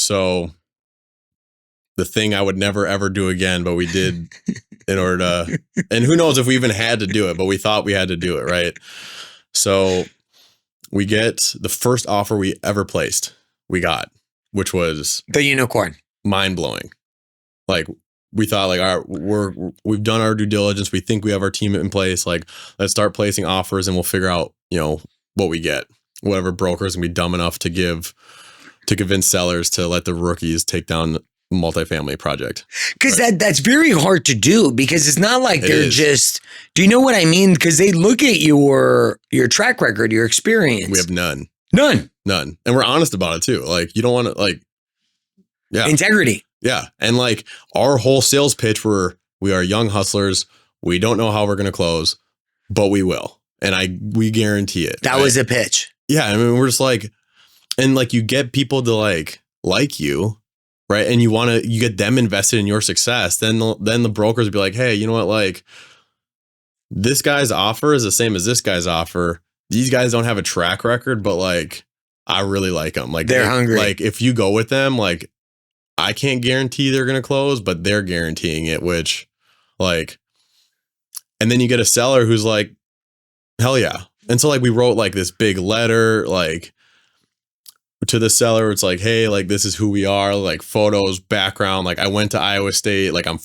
So the thing I would never, ever do again, but we did in order to, and who knows if we even had to do it, but we thought we had to do it. Right. So we get the first offer we ever placed, we got, which was the unicorn. Mind blowing. Like we thought like, all right, we've done our due diligence. We think we have our team in place. Like let's start placing offers and we'll figure out, what we get, whatever broker's gonna be dumb enough to convince sellers to let the rookies take down multifamily project. Because that's very hard to do because it's not like they're just, do you know what I mean? Because they look at your track record, your experience. We have none. None. And we're honest about it too. Like you don't want to integrity. Yeah. And like our whole sales pitch we are young hustlers. We don't know how we're going to close, but we will. And we guarantee it. That was a pitch. Yeah. I mean, we're just like, and like you get people to like you. Right. And you get them invested in your success. Then the brokers would be like, hey, you know what? Like this guy's offer is the same as this guy's offer. These guys don't have a track record, but like, I really like them. Like they're hungry. Like if you go with them, like I can't guarantee they're going to close, but they're guaranteeing it, which like, and then you get a seller who's like, hell yeah. And so like we wrote like this big letter, like to the seller. It's like, hey, like this is who we are, like photos, background. Like I went to Iowa State. Like I'm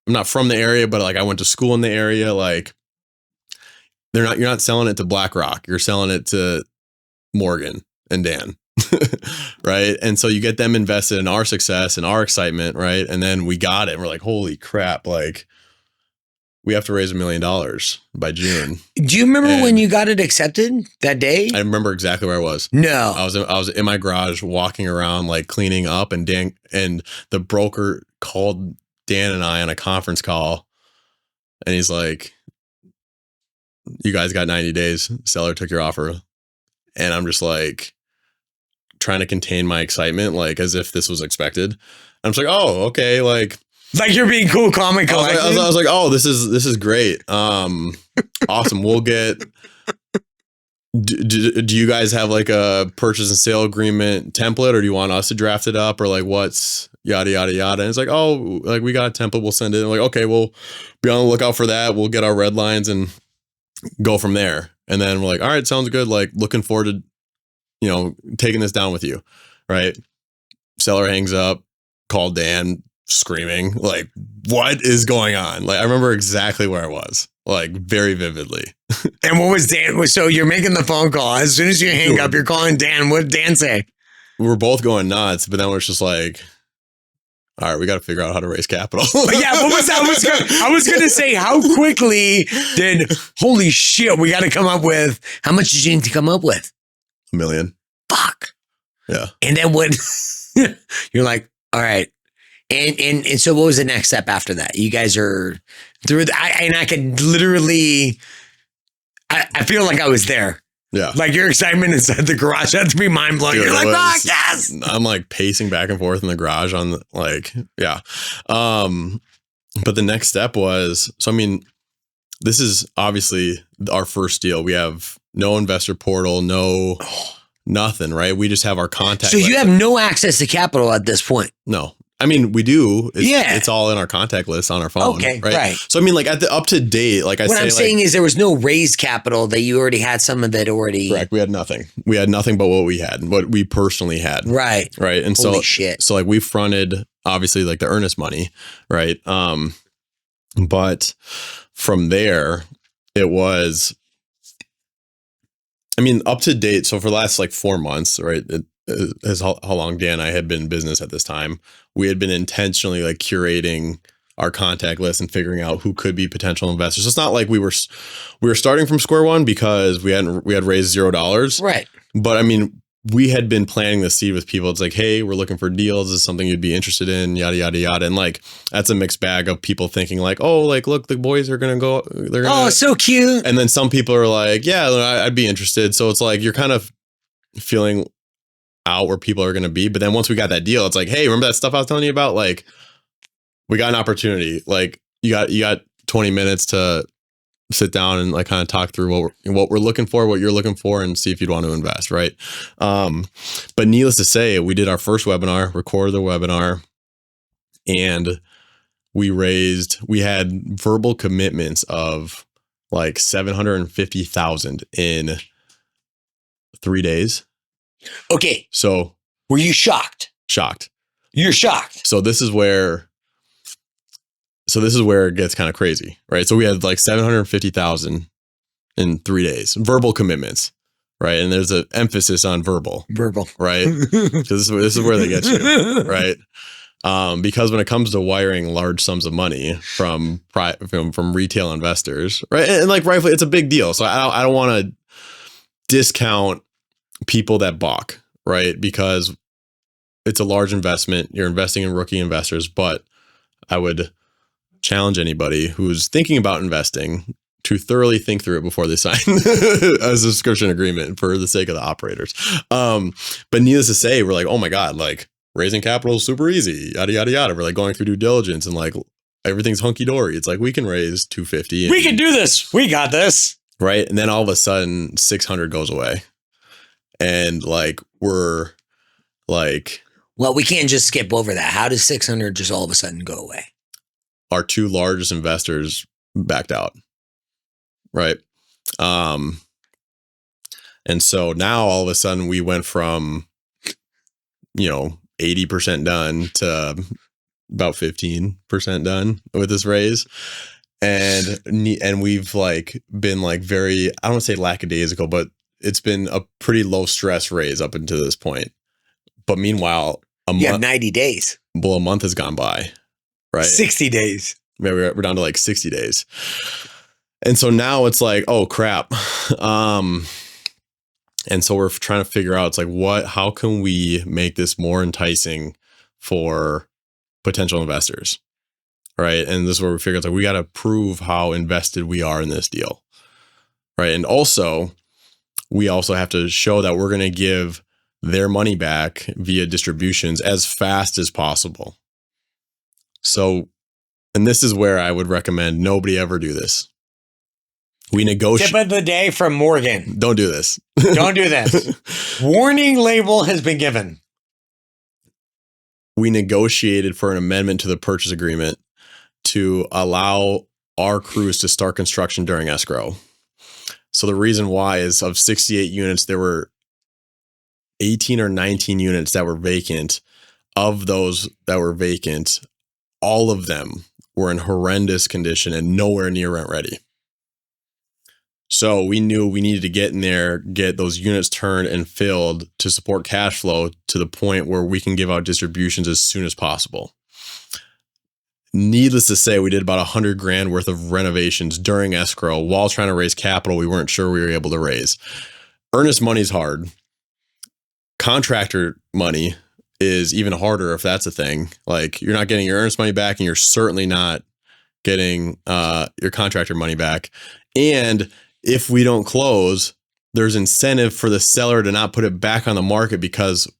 not from the area, but like I went to school in the area. Like you're not selling it to BlackRock. You're selling it to Morgan and Dan. Right. And so you get them invested in our success and our excitement. Right. And then we got it. And we're like, holy crap. Like we have to raise $1 million by June. Do you remember when you got it accepted that day? I remember exactly where I was. No. I was in my garage walking around, like cleaning up, and the broker called Dan and I on a conference call. And he's like, you guys got 90 days. Seller took your offer. And I'm just like trying to contain my excitement, like as if this was expected. I'm just like, oh, okay. Like you're being cool, calm, and collected. I was like, oh, this is great. Awesome. We'll get. Do you guys have like a purchase and sale agreement template, or do you want us to draft it up, or like what's yada yada yada? And it's like, oh, like we got a template. We'll send it. And like, okay, we'll be on the lookout for that. We'll get our red lines and go from there. And then we're like, all right, sounds good. Like looking forward to, taking this down with you, right? Seller hangs up. Call Dan. Screaming, like, what is going on? Like, I remember exactly where I was, like, very vividly. And what was Dan? So you're making the phone call. As soon as you hang up, you're calling Dan. What did Dan say? We were both going nuts, but then we're just like, all right, we got to figure out how to raise capital. Yeah, what was that? I was going to say, how quickly holy shit, we got to come up with, how much did you need to come up with? $1 million. Fuck. Yeah. And then when you're like, all right. And so what was the next step after that? You guys are through I could literally, I feel like I was there. Yeah. Like your excitement inside the garage had to be mind blowing. You're like, fuck, yes. I'm like pacing back and forth in the garage yeah. But the next step was, so, I mean, this is obviously our first deal. We have no investor portal, nothing, right? We just have our contact. So you have no access to capital at this point? No. I mean, we do. Yeah. It's all in our contact list on our phone. Okay, right. So, I mean, like at the up to date, like what I'm saying is there was no raised capital that you already had some of it already. Correct. We had nothing. We had nothing but what we had, what we personally had. Right. Right. And holy shit. So like we fronted obviously like the earnest money. Right. But from there, it was, I mean, up to date. So for the last like 4 months, right. Is how long Dan and I had been in business at this time. We had been intentionally like curating our contact list and figuring out who could be potential investors. So it's not like we were starting from square one because we had raised $0. Right. But I mean, we had been planting the seed with people. It's like, hey, we're looking for deals. Is something you'd be interested in? Yada, yada, yada. And like, that's a mixed bag of people thinking like, oh, like, look, the boys are going to go. They're gonna, oh, so cute. And then some people are like, yeah, I'd be interested. So it's like, you're kind of feeling out where people are going to be. But then once we got that deal, it's like, hey, remember that stuff I was telling you about? Like, we got an opportunity. Like you got 20 minutes to sit down and like kind of talk through what we're looking for, what you're looking for, and see if you'd want to invest, right? But needless to say, we did our first webinar, recorded the webinar, and we had verbal commitments of like 750,000 in 3 days. Okay. So were you shocked? Shocked. You're shocked. So this is where it gets kind of crazy, right? So we had like 750,000 in 3 days, verbal commitments, right? And there's an emphasis on verbal, right? Because this is where they get you, right? Because when it comes to wiring large sums of money from retail investors, right? And like rightfully, it's a big deal. So I don't want to discount people that balk, right? Because it's a large investment. You're investing in rookie investors, but I would challenge anybody who's thinking about investing to thoroughly think through it before they sign a subscription agreement for the sake of the operators. But needless to say, we're like, oh my God, like raising capital is super easy, yada, yada, yada. We're like going through due diligence and like everything's hunky dory. It's like, we can raise 250. We can do this. We got this. Right. And then all of a sudden 600 goes away. And like, we're like, well, we can't just skip over that. How does 600 just all of a sudden go away? Our two largest investors backed out. Right. And so now all of a sudden we went from, 80% done to about 15% done with this raise. And we've like been like very, I don't want to say lackadaisical, but it's been a pretty low stress raise up until this point. But meanwhile, a month, 90 days. Well, a month has gone by, right? 60 days. Yeah, we're down to like 60 days. And so now it's like, oh crap. And so we're trying to figure out, it's like, how can we make this more enticing for potential investors? Right. And this is where we figure it's like, we got to prove how invested we are in this deal. Right. And also, we also have to show that we're going to give their money back via distributions as fast as possible. So, and this is where I would recommend nobody ever do this. We negotiate. Tip of the day from Morgan. Don't do this. Don't do this. Warning label has been given. We negotiated for an amendment to the purchase agreement to allow our crews to start construction during escrow. So the reason why is, of 68 units, there were 18 or 19 units that were vacant. Of those that were vacant, all of them were in horrendous condition and nowhere near rent ready. So we knew we needed to get in there, get those units turned and filled to support cash flow to the point where we can give out distributions as soon as possible. Needless to say, we did about $100,000 worth of renovations during escrow while trying to raise capital we weren't sure we were able to raise. Earnest money is hard. Contractor money is even harder, if that's a thing. Like, you're not getting your earnest money back, and you're certainly not getting your contractor money back. And if we don't close, there's incentive for the seller to not put it back on the market because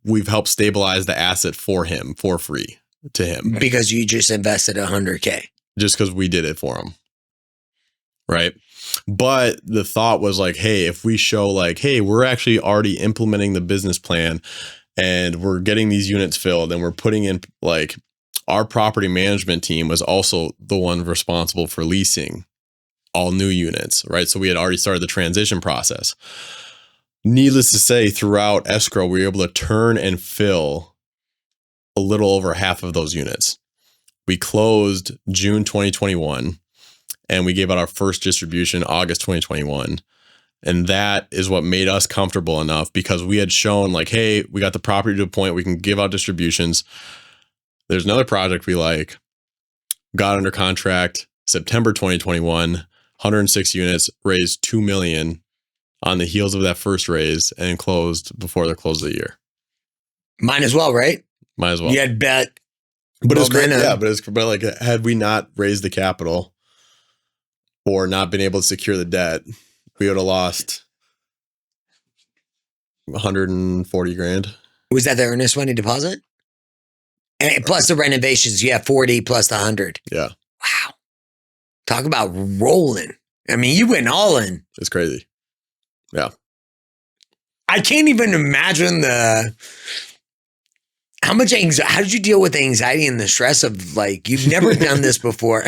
we've helped stabilize the asset for him for free to him. Because you just invested $100K. Just because we did it for him. Right. But the thought was like, hey, if we show like, hey, we're actually already implementing the business plan and we're getting these units filled and we're putting in, like, our property management team was also the one responsible for leasing all new units, right? So we had already started the transition process. Needless to say, throughout escrow, we were able to turn and fill a little over half of those units. We closed June 2021 and we gave out our first distribution August 2021. And that is what made us comfortable enough, because we had shown like, hey, we got the property to a point we can give out distributions. There's another project we got under contract September 2021, 106 units, raised $2 million on the heels of that first raise and closed before the close of the year. Might as well, right? Might as well. You had bet. But it's great. Yeah, but like, had we not raised the capital or not been able to secure the debt, we would have lost $140,000. Was that the earnest money deposit? And plus the renovations, you have 40 plus the 100. Yeah. Wow. Talk about rolling. I mean, you went all in. It's crazy. Yeah. I can't even imagine how much anxiety. How did you deal with the anxiety and the stress of like, you've never done this before?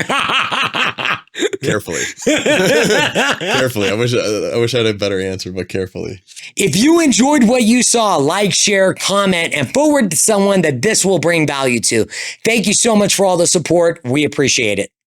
Carefully. Carefully. I wish I had a better answer, but carefully. If you enjoyed what you saw, like, share, comment, and forward to someone that this will bring value to. Thank you so much for all the support. We appreciate it.